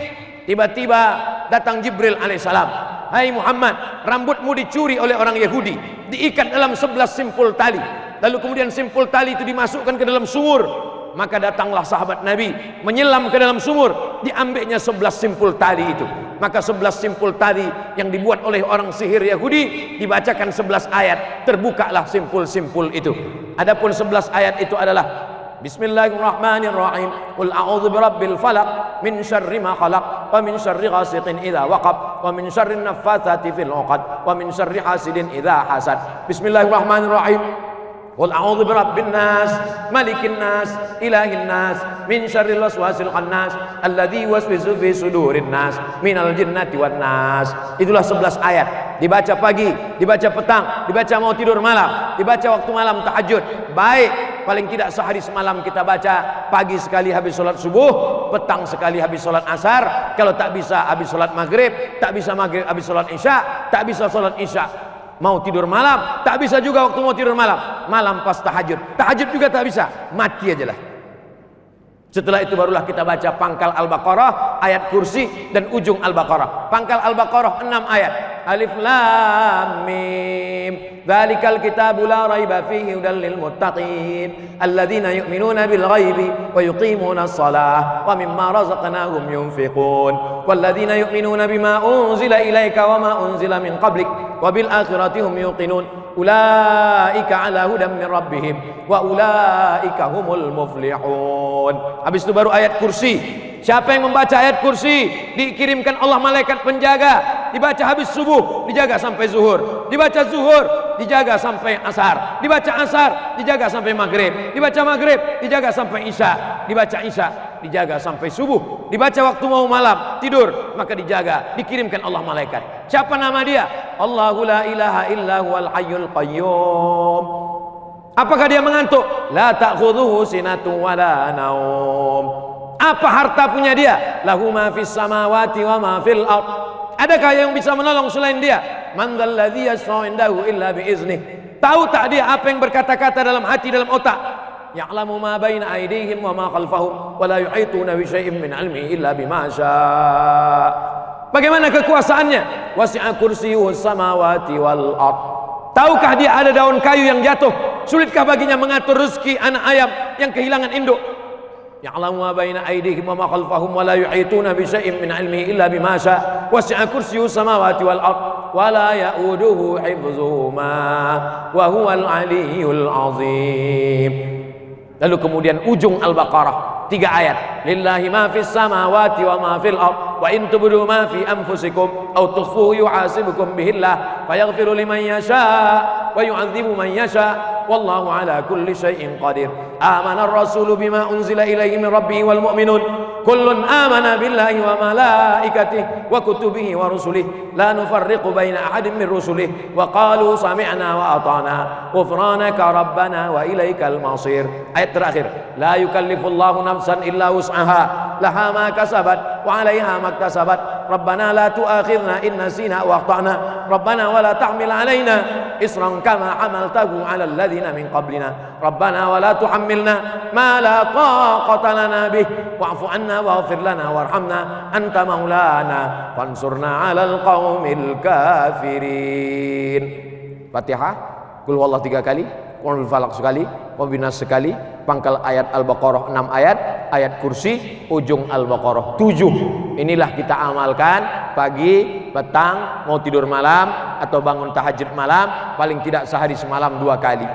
Tiba-tiba datang Jibril alaihissalam. Hai Muhammad, rambutmu dicuri oleh orang Yahudi, diikat dalam 11 simpul tali. Lalu kemudian simpul tali itu dimasukkan ke dalam sumur. Maka datanglah sahabat Nabi menyelam ke dalam sumur, diambilnya 11 simpul tali itu. Maka 11 simpul tali yang dibuat oleh orang sihir Yahudi, dibacakan 11 ayat, terbukalah simpul-simpul itu. Adapun 11 ayat itu adalah Bismillahirrahmanirrahim. Qul a'udzu birabbil falaq min syarri ma khalaq wa min syarri ghasiqin idza waqab wa min syarri naffatsati fil 'uqad wa min syarri hasidin idza hasad. Bismillahirrahmanirrahim. Qul a'udzu birabbin nas, malikin nas, ilahin nas, min syarril waswasil khannas, alladzi yuwaswisu fi sudurin nas, minal jinnati wan nas. Itulah 11 ayat. Dibaca pagi, dibaca petang, dibaca mau tidur malam, dibaca waktu malam tahajud. Baik, paling tidak sehari semalam kita baca. Pagi sekali habis sholat subuh, petang sekali habis sholat asar. Kalau tak bisa habis sholat maghrib, tak bisa maghrib habis sholat isya, tak bisa sholat isya mau tidur malam, tak bisa juga waktu mau tidur malam. Malam pas tahajud, tahajud juga tak bisa, mati aja lah. Setelah itu barulah kita baca pangkal Al-Baqarah, ayat kursi dan ujung Al-Baqarah. Pangkal Al-Baqarah 6 ayat. Alif Lam Mim. Dzalikal kitabu la raiba fihi hudal lil muttaqin alladzina yu'minuna bil ghaibi wa yuqimuna shalah wa mimma razaqnahum yunfiqun walladzina yu'minuna bima unzila ilaika wa ma unzila min qablik wa bil akhirati hum yuqinun ulaika ala hudan min rabbihim wa ulaika humul muflihun. Habis itu baru ayat kursi. Siapa yang membaca ayat kursi dikirimkan Allah malaikat penjaga, dibaca habis subuh dijaga sampai zuhur, dibaca zuhur dijaga sampai asar, dibaca asar dijaga sampai maghrib, dibaca maghrib dijaga sampai isya, dibaca isya dijaga sampai subuh, dibaca waktu mau malam tidur maka dijaga, dikirimkan Allah malaikat. Siapa nama dia? Allahu la ilaha illa huwal hayyul qayyum. Apakah dia mengantuk? La ta'khudhuhu sinatun wala naum. Apa harta punya dia? Lahu ma fis samawati wa ma fil ard. Adakah yang bisa menolong selain dia? Man dzalladzi yashfa'u indahu illa biiznih. Tahu tak dia apa yang berkata-kata dalam hati, dalam otak? Ya'lamu ma baina aydihim wa ma khalfahum wa la yuhituna bi syai'in min 'ilmihi illa bima syaa. Bagaimana kekuasaannya? Wasi'a kursiyyuhu samawati wal ard. Tahukah dia ada daun kayu yang jatuh? Sulitkah baginya mengatur rezeki anak ayam yang kehilangan induk? Ya'lamu ma baina aydihim wa ma khalfahum wa la yuhituna bi syai'in min 'ilmihi illa bima syaa. Wasi'a kursiyyuhu samawati wal ard wa la ya'uduhu hifdzuhuma wa huwal 'aliyyul 'azim. Lalu kemudian ujung Al-Baqarah 3 ayat. Lillahi ma fis samawati wa ma fil ard wa in tubdu ma fi anfusikum aw tukhfuhu yuhasibukum bihillah fayaghfiru liman yasha wa yu'adzibu man yasha wallahu ala kulli syai'in qadir. Amana ar-rasulu bima unzila ilaihi min rabbih wal mu'minun kullun amana billahi wa malaikatihi wa kutubihi wa rusulihi la nufarriqu baina ahadin min rusulihi wa qalu sami'na wa ata'na ghufranaka rabbana wa ilaikal masir. Ayat terakhir, la yukallifullahu nafsan illa wus'aha laha ma kasabat wa 'alaiha ma iktasabat rabbana la tu'akhidhna in nasina wa akhtana rabbana wa la tahmil 'alaina isran kama 'amaltahu 'alal ladzina min qablina rabbana wa la tuhammilna ma la taqata lana bih wa'fu 'anna waghfir lana warhamna anta maulana fansurna 'alal qaumil kafirin. Fatihah, qul huwallahu 3 kali, qul falaq sekali, wabinas sekali, pangkal ayat Al-Baqarah 6 ayat, ayat kursi, ujung Al-Baqarah 7. Inilah kita amalkan pagi, petang, mau tidur malam atau bangun tahajud malam, paling tidak sehari semalam 2 kali.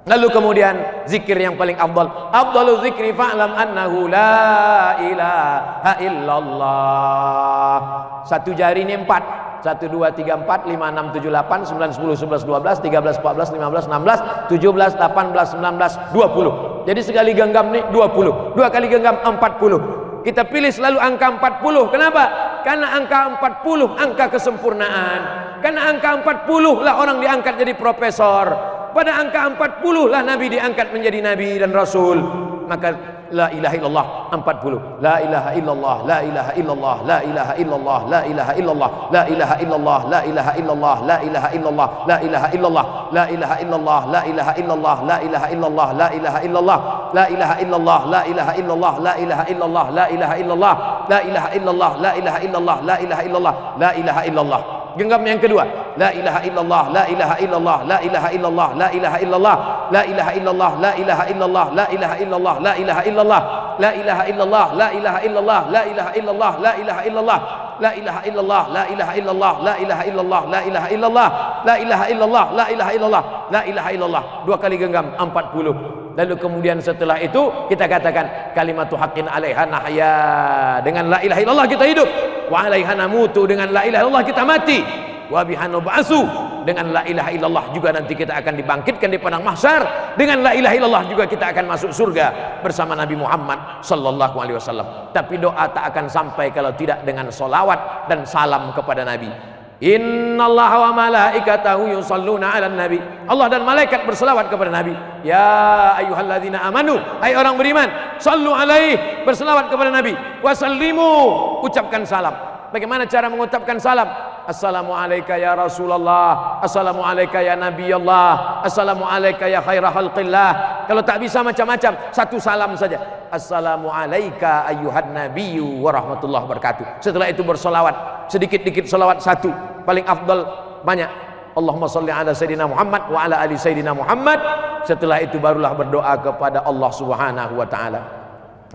Lalu kemudian zikir yang paling afdal, afdalu zikri fa'lam annahu la ilaha illallah. Satu jari ini 4. 1, 2, 3, 4, 5, 6, 7, 8, 9, 10, 11, 12, 13, 14, 15, 16, 17, 18, 19, 20. Jadi sekali genggam nih 20. 2 kali genggam 40. Kita pilih selalu angka 40. Kenapa? Karena angka 40 angka kesempurnaan. Karena angka 40 lah orang diangkat jadi profesor. Pada angka 40 lah Nabi diangkat menjadi Nabi dan Rasul. Maka la ilaha illallah 40. La ilaha illallah, la ilaha illallah, la ilaha illallah, la ilaha illallah, la ilaha illallah, la ilaha illallah, la ilaha illallah, la ilaha illallah, la ilaha illallah, la ilaha illallah, la ilaha illallah, la ilaha illallah, la ilaha illallah, la ilaha illallah, la ilaha illallah, la ilaha illallah, la ilaha illallah, la ilaha illallah, la ilaha illallah, la ilaha illallah. Genggam yang kedua, la ilaha illallah, la ilaha illallah, la ilaha illallah, la ilaha illallah, la ilaha illallah, la ilaha illallah, la ilaha illallah, la ilaha illallah, la ilaha illallah, la ilaha illallah, la ilaha illallah, la ilaha illallah, la ilaha illallah, la ilaha illallah, la ilaha illallah, la ilaha illallah, la ilaha illallah, la ilaha illallah, la ilaha illallah. 2 kali genggam 40. Lalu kemudian setelah itu kita katakan kalimatu haqqin 'alaiha nahya, dengan la ilaha illallah kita hidup, wa 'alaiha namutu, dengan la ilaha illallah kita mati, wa biha nub'atsu, dengan la ilaha illallah juga nanti kita akan dibangkitkan di padang mahsyar, dengan la ilaha illallah juga kita akan masuk surga bersama Nabi Muhammad sallallahu alaihi wasallam. Tapi doa tak akan sampai kalau tidak dengan solawat dan salam kepada Nabi. Innallaha wa malaikatahu yusalluna 'alan nabi. Allah dan malaikat berselawat kepada Nabi. Ya ayyuhalladzina amanu, hai orang beriman, sallu alaihi, berselawat kepada Nabi. Wasallimu, ucapkan salam. Bagaimana cara mengucapkan salam? Assalamualaikum ya Rasulullah, Assalamualaikum ya Nabi Allah, Assalamualaikum ya khaira khalqillah. Kalau tak bisa macam-macam, satu salam saja. Assalamualaikum ayyuhan nabiyyu wa rahmatullahi wabarakatuh. Setelah itu bersolawat, sedikit-dikit solawat satu, paling afdal banyak. Allahumma salli ala Sayyidina Muhammad wa ala ali Sayyidina Muhammad. Setelah itu barulah berdoa kepada Allah Subhanahu wa ta'ala.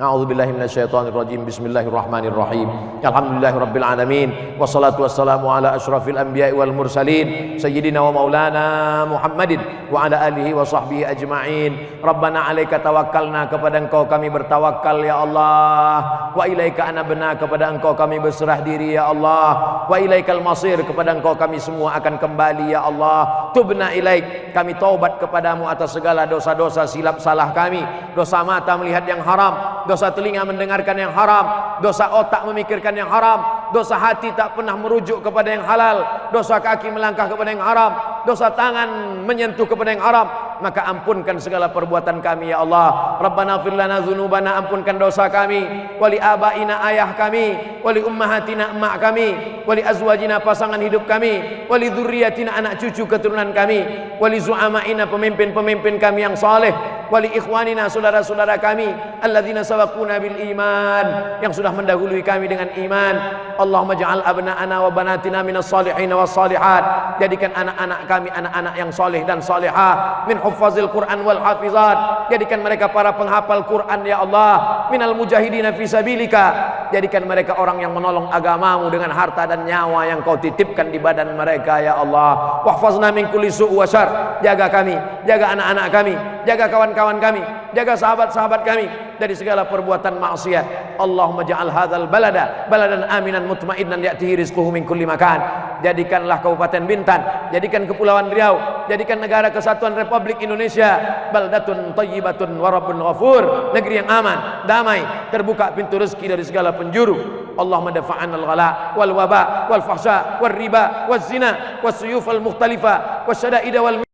A'udzubillahi minasyaitonirrajim. Bismillahirrahmanirrahim. Alhamdulillahirabbil alamin. Wassalatu wassalamu ala asyrafil anbiya'i wal mursalin sayyidina wa maulana Muhammadin wa ala alihi wa sahbihi ajma'in. Rabbana 'alaika tawakkalna, kepada Engkau kami bertawakal ya Allah. Wa ilaika anabna, kepada Engkau kami berserah diri ya Allah. Wa ilaikal masir, kepada Engkau kami semua akan kembali ya Allah. Tubna ilaik, kami taubat kepadamu atas segala dosa-dosa silap salah kami. Dosa mata melihat yang haram, dosa telinga mendengarkan yang haram, dosa otak memikirkan yang haram, dosa hati tak pernah merujuk kepada yang halal, dosa kaki melangkah kepada yang haram, dosa tangan menyentuh kepada yang haram. Maka ampunkan segala perbuatan kami ya Allah. Rabbana fir lana dzunubana, ampunkan dosa kami, wali abaina, ayah kami, wali ummahatina, emak kami, wali azwajina, pasangan hidup kami, wali dzurriyyatina, anak cucu keturunan kami, wali zu'amaina, pemimpin-pemimpin kami yang saleh, wali ikhwanina, saudara-saudara kami, alladzina sabaquna bil iman, yang sudah mendahului kami dengan iman. Allahumma ja'al abna'ana wa banatina minas salihin was salihat, jadikan anak-anak kami anak-anak yang saleh dan salihah, min huffazil Quran wal hafizat, jadikan mereka para penghafal Quran ya Allah, minal mujahidina fi sabilika, jadikan mereka orang yang menolong agamamu dengan harta dan nyawa yang kau titipkan di badan mereka ya Allah. Wahfazna min kulli su' wa syarr, jaga kami, jaga anak-anak kami, jaga kawan-kawan kami, jaga sahabat-sahabat kami dari segala perbuatan maksiat. Allahumma ja'al hadzal balada baladan aminan mutmainnan ya'tihi rizquhu min kulli makan. Jadikanlah Kabupaten Bintan, jadikan Kepulauan Riau, jadikan Negara Kesatuan Republik Indonesia baldatun thayyibatun wa rabbun ghafur, negeri yang aman, damai, terbuka pintu rezeki dari segala penjuru. Allahumma dafa'an al-ghala wal waba wal fahsya wal riba wal zina was suyuf al mukhtalifa was syada'ida wal.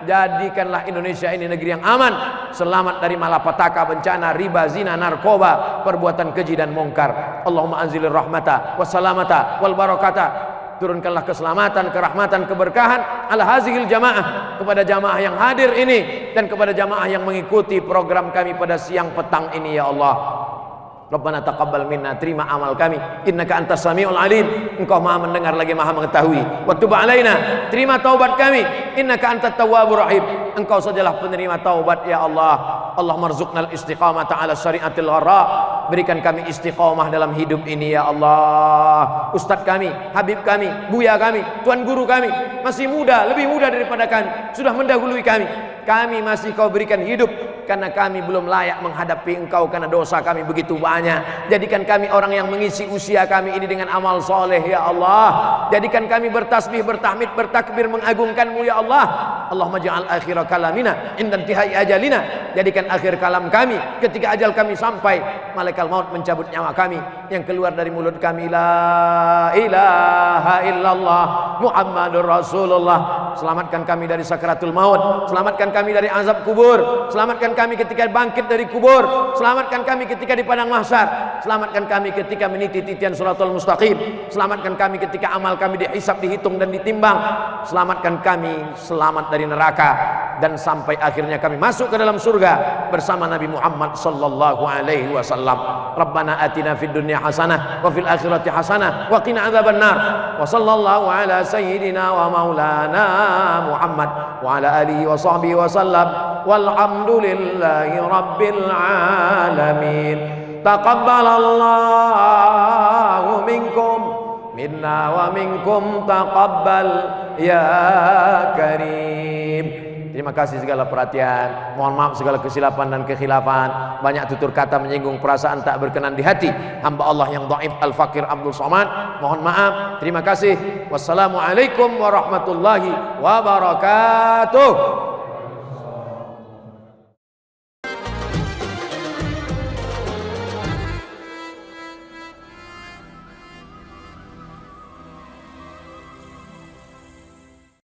Jadikanlah Indonesia ini negeri yang aman, selamat dari malapetaka, bencana, riba, zina, narkoba, perbuatan keji dan mungkar. Allahumma anzilir rahmata wassalamata wal barakata, turunkanlah keselamatan, kerahmatan, keberkahan ala hazihil jamaah, kepada jamaah yang hadir ini dan kepada jamaah yang mengikuti program kami pada siang petang ini ya Allah. Rabbana taqabbal minna, terima amal kami, innaka antas samiul alim, engkau maha mendengar lagi maha mengetahui. Wa tub alaina, terima taubat kami, innaka antat tawwabur rahim, engkau sajalah penerima taubat ya Allah. Allahumma rzuqnal istiqamata ala syariatil gharra, berikan kami istiqamah dalam hidup ini ya Allah. Ustaz kami, habib kami, buya kami, tuan guru kami masih muda, lebih muda daripada kami, sudah mendahului kami. Kami masih kau berikan hidup karena kami belum layak menghadapi engkau karena dosa kami begitu banyak. Jadikan kami orang yang mengisi usia kami ini dengan amal soleh ya Allah. Jadikan kami bertasbih, bertahmid, bertakbir, mengagungkanmu ya Allah. Allahumma ja'al akhira kalamina inda intihai ajalina, jadikan akhir kalam kami ketika ajal kami sampai, malaikat maut mencabut nyawa kami, yang keluar dari mulut kami la ilaha illallah Muhammadur Rasulullah. Selamatkan kami dari sakaratul maut, selamatkan kami dari azab kubur, selamatkan kami ketika bangkit dari kubur, selamatkan kami ketika di padang mahsyar, selamatkan kami ketika meniti titian suratul mustaqim, selamatkan kami ketika amal kami dihisab, dihitung dan ditimbang, selamatkan kami selamat dari neraka, dan sampai akhirnya kami masuk ke dalam surga bersama Nabi Muhammad sallallahu alaihi wasallam. Rabbana atina fid dunya hasanah wa fil akhirati hasanah wa qina adzabannar. Wa sallallahu ala sayyidina wa maulana Muhammad wa ala alihi wa sahbihi wa sallam. Walhamdulillahi rabbil alamin. Taqabbalallahu minkum minna wa minkum taqabbal ya karim. Terima kasih segala perhatian. Mohon maaf segala kesilapan dan kekhilafan. Banyak tutur kata menyinggung perasaan tak berkenan di hati hamba Allah yang dhaif al-fakir Abdul Somad. Mohon maaf. Terima kasih. Wassalamualaikum warahmatullahi wabarakatuh.